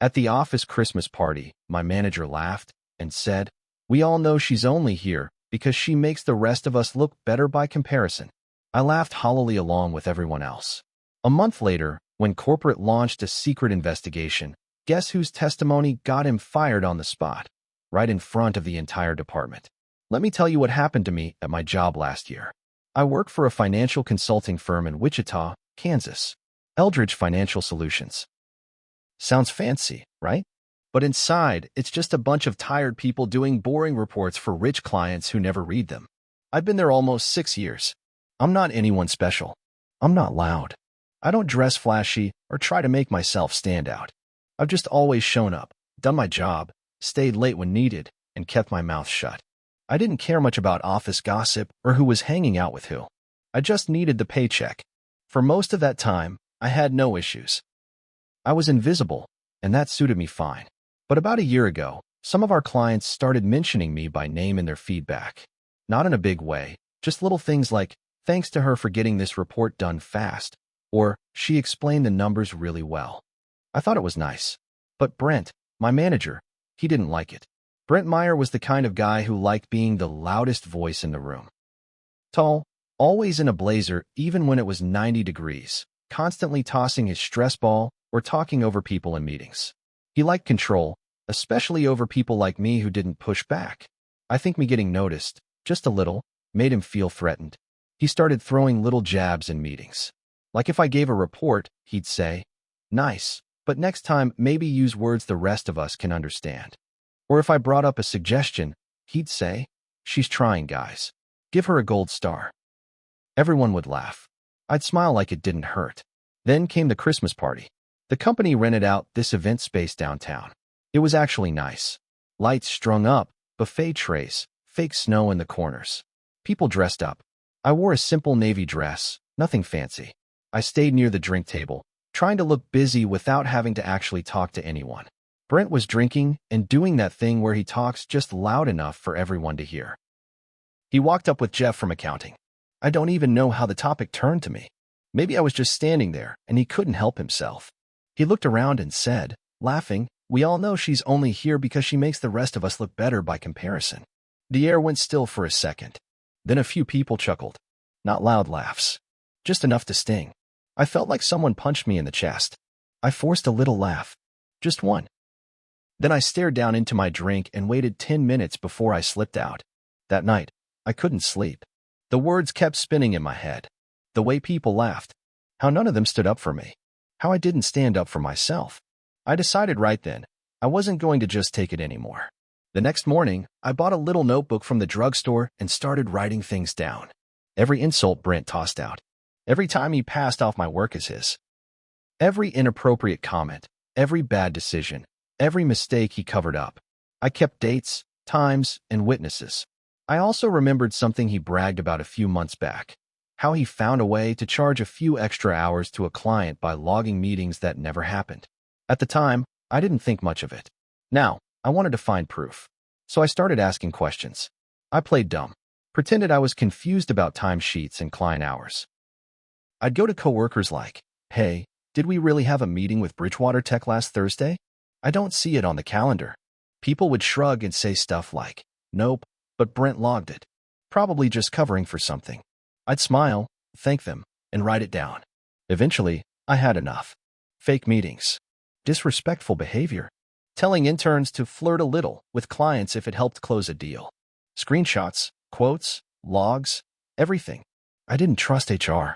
At the office Christmas party, my manager laughed and said, "We all know she's only here because she makes the rest of us look better by comparison." I laughed hollowly along with everyone else. A month later, when corporate launched a secret investigation, guess whose testimony got him fired on the spot, right in front of the entire department? Let me tell you what happened to me at my job last year. I work for a financial consulting firm in Wichita, Kansas. Eldridge Financial Solutions. Sounds fancy, right? But inside, it's just a bunch of tired people doing boring reports for rich clients who never read them. I've been there almost 6 years. I'm not anyone special. I'm not loud. I don't dress flashy or try to make myself stand out. I've just always shown up, done my job, stayed late when needed, and kept my mouth shut. I didn't care much about office gossip or who was hanging out with who. I just needed the paycheck. For most of that time, I had no issues. I was invisible, and that suited me fine. But about a year ago, some of our clients started mentioning me by name in their feedback. Not in a big way, just little things like, "Thanks to her for getting this report done fast," or "She explained the numbers really well." I thought it was nice. But Brent, my manager, he didn't like it. Brent Meyer was the kind of guy who liked being the loudest voice in the room. Tall, always in a blazer even when it was 90 degrees, constantly tossing his stress ball or talking over people in meetings. He liked control, especially over people like me who didn't push back. I think me getting noticed, just a little, made him feel threatened. He started throwing little jabs in meetings. Like if I gave a report, he'd say, "Nice, but next time maybe use words the rest of us can understand." Or if I brought up a suggestion, he'd say, "She's trying, guys. Give her a gold star." Everyone would laugh. I'd smile like it didn't hurt. Then came the Christmas party. The company rented out this event space downtown. It was actually nice. Lights strung up, buffet trays, fake snow in the corners. People dressed up. I wore a simple navy dress, nothing fancy. I stayed near the drink table, trying to look busy without having to actually talk to anyone. Brent was drinking and doing that thing where he talks just loud enough for everyone to hear. He walked up with Jeff from accounting. I don't even know how the topic turned to me. Maybe I was just standing there and he couldn't help himself. He looked around and said, laughing, "We all know she's only here because she makes the rest of us look better by comparison." The air went still for a second. Then a few people chuckled. Not loud laughs. Just enough to sting. I felt like someone punched me in the chest. I forced a little laugh. Just one. Then I stared down into my drink and waited 10 minutes before I slipped out. That night, I couldn't sleep. The words kept spinning in my head. The way people laughed. How none of them stood up for me. How I didn't stand up for myself. I decided right then, I wasn't going to just take it anymore. The next morning, I bought a little notebook from the drugstore and started writing things down. Every insult Brent tossed out. Every time he passed off my work as his. Every inappropriate comment. Every bad decision. Every mistake he covered up. I kept dates, times, and witnesses. I also remembered something he bragged about a few months back. How he found a way to charge a few extra hours to a client by logging meetings that never happened. At the time, I didn't think much of it. Now, I wanted to find proof. So I started asking questions. I played dumb. Pretended I was confused about timesheets and client hours. I'd go to coworkers like, "Hey, did we really have a meeting with Bridgewater Tech last Thursday? I don't see it on the calendar." People would shrug and say stuff like, "Nope, but Brent logged it. Probably just covering for something." I'd smile, thank them, and write it down. Eventually, I had enough. Fake meetings. Disrespectful behavior. Telling interns to flirt a little with clients if it helped close a deal. Screenshots, quotes, logs, everything. I didn't trust HR.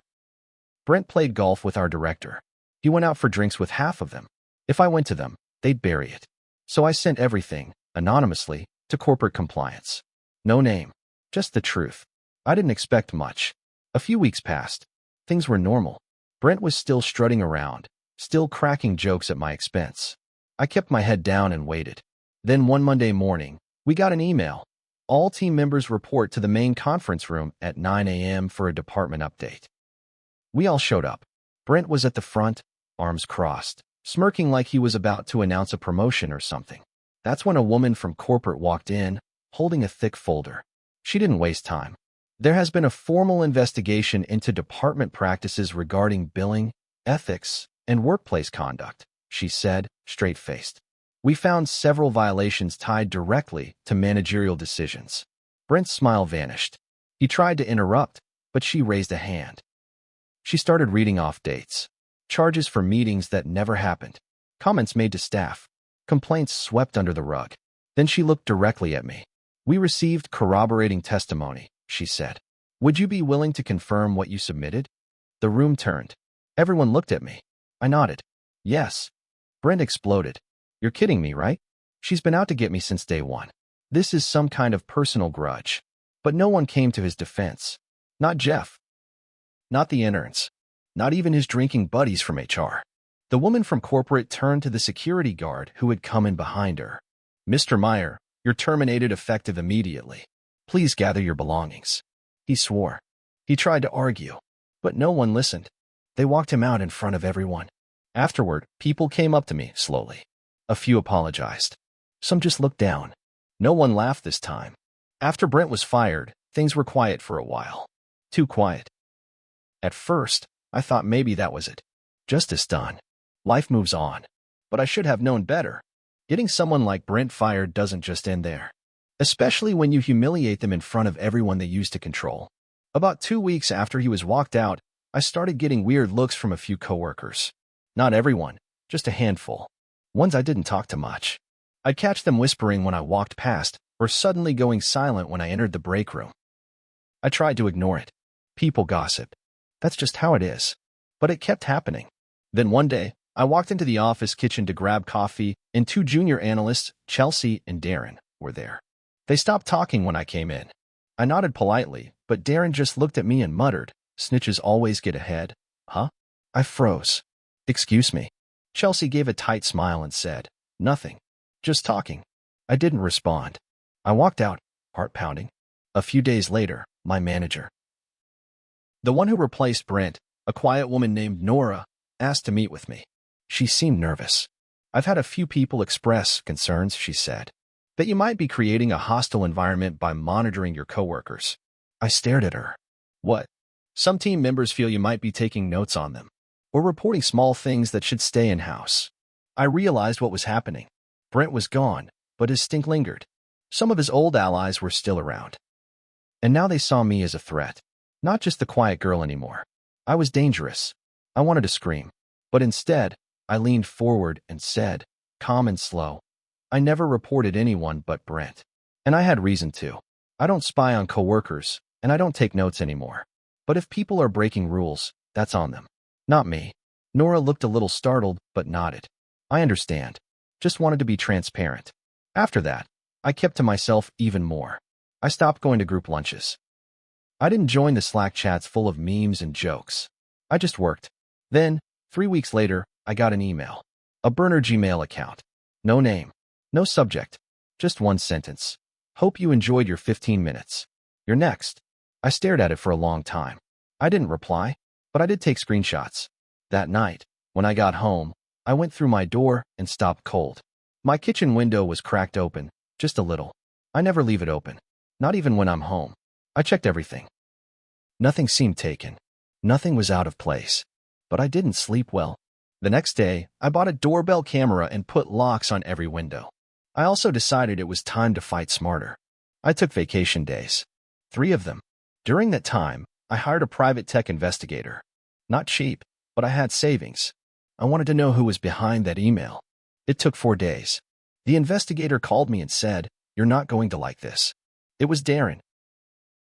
Brent played golf with our director. He went out for drinks with half of them. If I went to them, they'd bury it. So I sent everything, anonymously, to corporate compliance. No name, just the truth. I didn't expect much. A few weeks passed. Things were normal. Brent was still strutting around, still cracking jokes at my expense. I kept my head down and waited. Then one Monday morning, we got an email. All team members report to the main conference room at 9 a.m. for a department update. We all showed up. Brent was at the front, arms crossed, smirking like he was about to announce a promotion or something. That's when a woman from corporate walked in, holding a thick folder. She didn't waste time. "There has been a formal investigation into department practices regarding billing, ethics, and workplace conduct," she said, straight-faced. We found several violations tied directly to managerial decisions. Brent's smile vanished. He tried to interrupt, but she raised a hand. She started reading off dates. Charges for meetings that never happened. Comments made to staff. Complaints swept under the rug. Then she looked directly at me. We received corroborating testimony, she said. Would you be willing to confirm what you submitted? The room turned. Everyone looked at me. I nodded. Yes. Brent exploded. You're kidding me, right? She's been out to get me since day one. This is some kind of personal grudge. But no one came to his defense. Not Jeff. Not the interns. Not even his drinking buddies from HR. The woman from corporate turned to the security guard who had come in behind her. Mr. Meyer, you're terminated effective immediately. Please gather your belongings. He swore. He tried to argue, but no one listened. They walked him out in front of everyone. Afterward, people came up to me slowly. A few apologized. Some just looked down. No one laughed this time. After Brent was fired, things were quiet for a while. Too quiet. At first, I thought maybe that was it. Justice done. Life moves on. But I should have known better. Getting someone like Brent fired doesn't just end there. Especially when you humiliate them in front of everyone they used to control. About 2 weeks after he was walked out, I started getting weird looks from a few coworkers. Not everyone, just a handful. Ones I didn't talk to much. I'd catch them whispering when I walked past, or suddenly going silent when I entered the break room. I tried to ignore it. People gossip. That's just how it is. But it kept happening. Then one day, I walked into the office kitchen to grab coffee, and 2 junior analysts, Chelsea and Darren, were there. They stopped talking when I came in. I nodded politely, but Darren just looked at me and muttered, "Snitches always get ahead." Huh? I froze. Excuse me. Chelsea gave a tight smile and said, "Nothing. Just talking." I didn't respond. I walked out, heart pounding. A few days later, my manager, the one who replaced Brent, a quiet woman named Nora, asked to meet with me. She seemed nervous. I've had a few people express concerns, she said, that you might be creating a hostile environment by monitoring your coworkers. I stared at her. What? Some team members feel you might be taking notes on them, or reporting small things that should stay in-house. I realized what was happening. Brent was gone, but his stink lingered. Some of his old allies were still around. And now they saw me as a threat. Not just the quiet girl anymore. I was dangerous. I wanted to scream. But instead, I leaned forward and said, calm and slow, I never reported anyone but Brent. And I had reason to. I don't spy on coworkers, and I don't take notes anymore. But if people are breaking rules, that's on them. Not me. Nora looked a little startled, but nodded. I understand. Just wanted to be transparent. After that, I kept to myself even more. I stopped going to group lunches. I didn't join the Slack chats full of memes and jokes. I just worked. Then, 3 weeks later, I got an email. A burner Gmail account. No name. No subject. Just one sentence. Hope you enjoyed your 15 minutes. You're next. I stared at it for a long time. I didn't reply, but I did take screenshots. That night, when I got home, I went through my door and stopped cold. My kitchen window was cracked open, just a little. I never leave it open. Not even when I'm home. I checked everything. Nothing seemed taken. Nothing was out of place. But I didn't sleep well. The next day, I bought a doorbell camera and put locks on every window. I also decided it was time to fight smarter. I took vacation days. 3 of them. During that time, I hired a private tech investigator. Not cheap, but I had savings. I wanted to know who was behind that email. It took 4 days. The investigator called me and said, "You're not going to like this." It was Darren.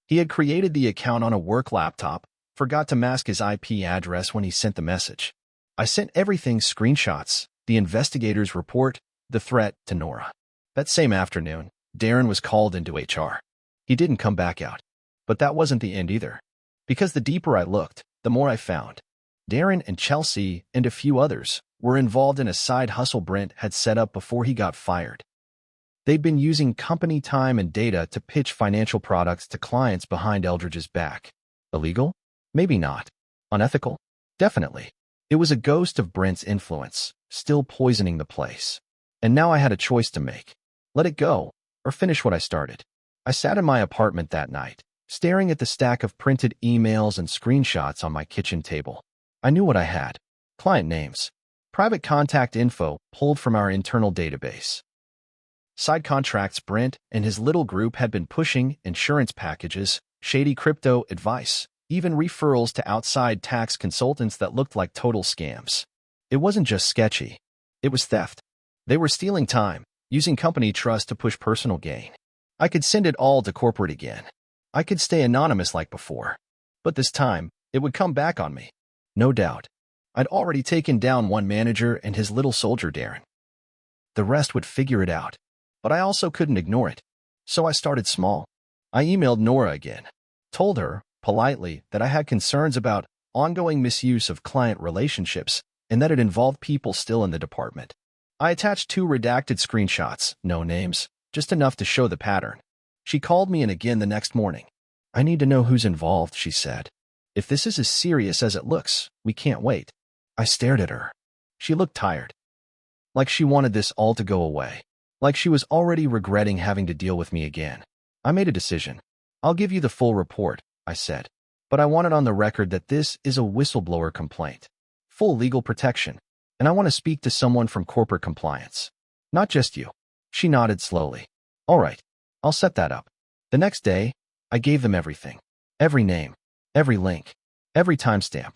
He had created the account on a work laptop, forgot to mask his IP address when he sent the message. I sent everything screenshots, the investigator's report, the threat to Nora. That same afternoon, Darren was called into HR. He didn't come back out. But that wasn't the end either. Because the deeper I looked, the more I found. Darren and Chelsea and a few others were involved in a side hustle Brent had set up before he got fired. They'd been using company time and data to pitch financial products to clients behind Eldridge's back. Illegal? Maybe not. Unethical? Definitely. It was a ghost of Brent's influence, still poisoning the place. And now I had a choice to make. Let it go, or finish what I started. I sat in my apartment that night, staring at the stack of printed emails and screenshots on my kitchen table. I knew what I had. Client names. Private contact info pulled from our internal database. Side contracts. Brent and his little group had been pushing insurance packages, shady crypto advice, even referrals to outside tax consultants that looked like total scams. It wasn't just sketchy. It was theft. They were stealing time, using company trust to push personal gain. I could send it all to corporate again. I could stay anonymous like before. But this time, it would come back on me. No doubt. I'd already taken down one manager and his little soldier Darren. The rest would figure it out. But I also couldn't ignore it. So I started small. I emailed Nora again. Told her, politely, that I had concerns about ongoing misuse of client relationships and that it involved people still in the department. I attached 2 redacted screenshots, no names, just enough to show the pattern. She called me in again the next morning. I need to know who's involved, she said. If this is as serious as it looks, we can't wait. I stared at her. She looked tired. Like she wanted this all to go away. Like she was already regretting having to deal with me again. I made a decision. I'll give you the full report, I said. But I want it on the record that this is a whistleblower complaint. Full legal protection. And I want to speak to someone from corporate compliance. Not just you. She nodded slowly. All right. I'll set that up. The next day, I gave them everything. Every name. Every link. Every timestamp.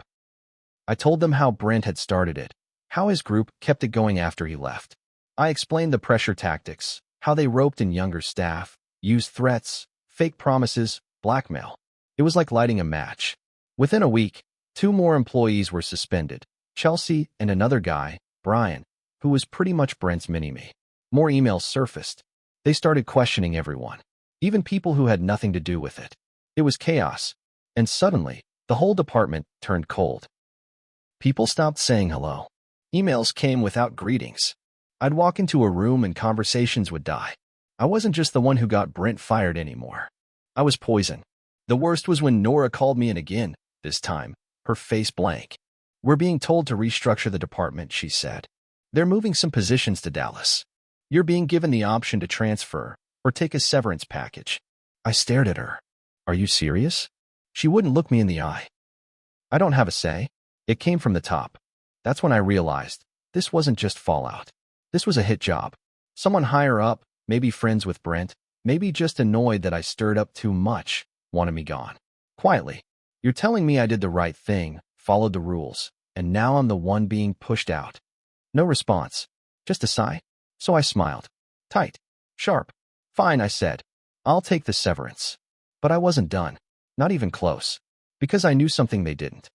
I told them how Brent had started it. How his group kept it going after he left. I explained the pressure tactics, how they roped in younger staff, used threats, fake promises, blackmail. It was like lighting a match. Within a week, 2 more employees were suspended, Chelsea and another guy, Brian, who was pretty much Brent's mini-me. More emails surfaced. They started questioning everyone, even people who had nothing to do with it. It was chaos, and suddenly, the whole department turned cold. People stopped saying hello. Emails came without greetings. I'd walk into a room and conversations would die. I wasn't just the one who got Brent fired anymore. I was poison. The worst was when Nora called me in again, this time, her face blank. We're being told to restructure the department, she said. They're moving some positions to Dallas. You're being given the option to transfer or take a severance package. I stared at her. Are you serious? She wouldn't look me in the eye. I don't have a say. It came from the top. That's when I realized this wasn't just fallout. This was a hit job. Someone higher up, maybe friends with Brent, maybe just annoyed that I stirred up too much, wanted me gone. Quietly. You're telling me I did the right thing, followed the rules, and now I'm the one being pushed out. No response. Just a sigh. So I smiled. Tight. Sharp. Fine, I said. I'll take the severance. But I wasn't done. Not even close. Because I knew something they didn't.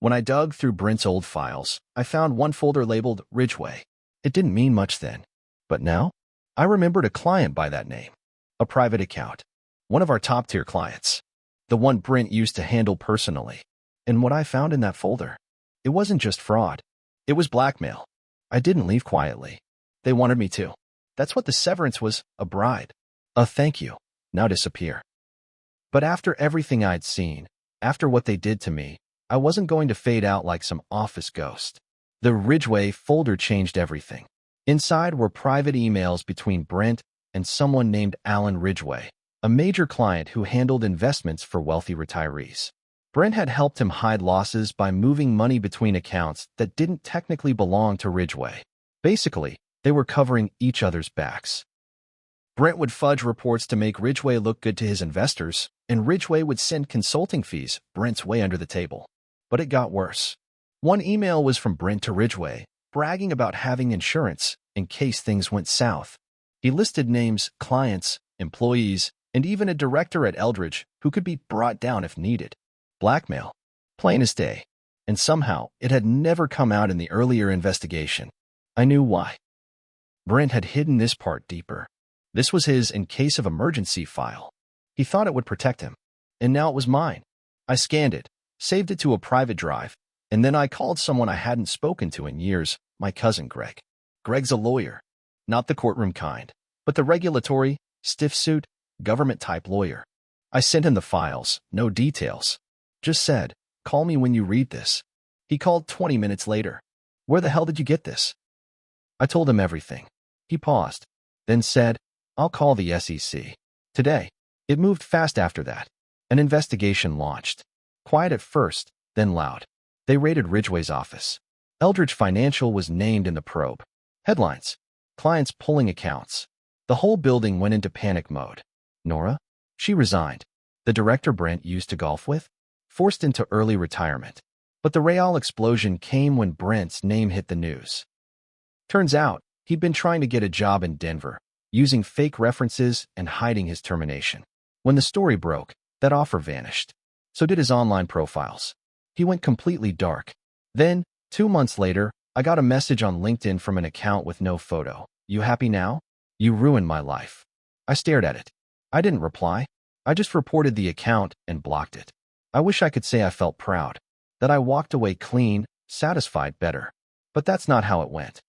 When I dug through Brent's old files, I found one folder labeled Ridgeway. It didn't mean much then. But now, I remembered a client by that name. A private account. One of our top-tier clients. The one Brent used to handle personally. And what I found in that folder, it wasn't just fraud. It was blackmail. I didn't leave quietly. They wanted me to. That's what the severance was, a bribe. A thank you. Now disappear. But after everything I'd seen, after what they did to me, I wasn't going to fade out like some office ghost. The Ridgeway folder changed everything. Inside were private emails between Brent and someone named Alan Ridgeway, a major client who handled investments for wealthy retirees. Brent had helped him hide losses by moving money between accounts that didn't technically belong to Ridgeway. Basically, they were covering each other's backs. Brent would fudge reports to make Ridgeway look good to his investors, and Ridgeway would send consulting fees Brent's way under the table. But it got worse. One email was from Brent to Ridgeway, bragging about having insurance in case things went south. He listed names, clients, employees, and even a director at Eldridge who could be brought down if needed. Blackmail. Plain as day. And somehow, it had never come out in the earlier investigation. I knew why. Brent had hidden this part deeper. This was his in case of emergency file. He thought it would protect him. And now it was mine. I scanned it, saved it to a private drive, and then I called someone I hadn't spoken to in years, my cousin Greg. Greg's a lawyer. Not the courtroom kind, but the regulatory, stiff-suit, government-type lawyer. I sent him the files, no details. Just said, call me when you read this. He called 20 minutes later. Where the hell did you get this? I told him everything. He paused, then said, I'll call the SEC. Today. It moved fast after that. An investigation launched. Quiet at first, then loud. They raided Ridgeway's office. Eldridge Financial was named in the probe. Headlines: clients pulling accounts. The whole building went into panic mode. Nora? She resigned. The director Brent used to golf with? Forced into early retirement. But the real explosion came when Brent's name hit the news. Turns out, he'd been trying to get a job in Denver, using fake references and hiding his termination. When the story broke, that offer vanished. So did his online profiles. He went completely dark. Then, 2 months later, I got a message on LinkedIn from an account with no photo. "You happy now? You ruined my life." I stared at it. I didn't reply. I just reported the account and blocked it. I wish I could say I felt proud, that I walked away clean, satisfied, better. But that's not how it went.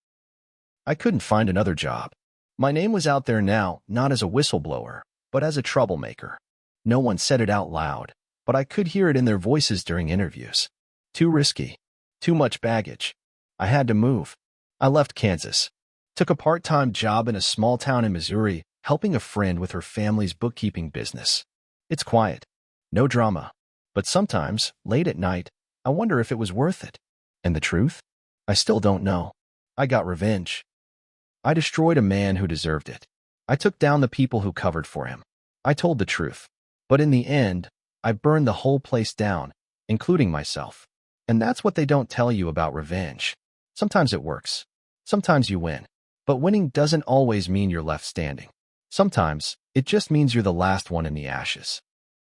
I couldn't find another job. My name was out there now, not as a whistleblower, but as a troublemaker. No one said it out loud, but I could hear it in their voices during interviews. Too risky. Too much baggage. I had to move. I left Kansas. Took a part-time job in a small town in Missouri, helping a friend with her family's bookkeeping business. It's quiet. No drama. But sometimes, late at night, I wonder if it was worth it. And the truth? I still don't know. I got revenge. I destroyed a man who deserved it. I took down the people who covered for him. I told the truth. But in the end, I burned the whole place down, including myself. And that's what they don't tell you about revenge. Sometimes it works. Sometimes you win. But winning doesn't always mean you're left standing. Sometimes, it just means you're the last one in the ashes.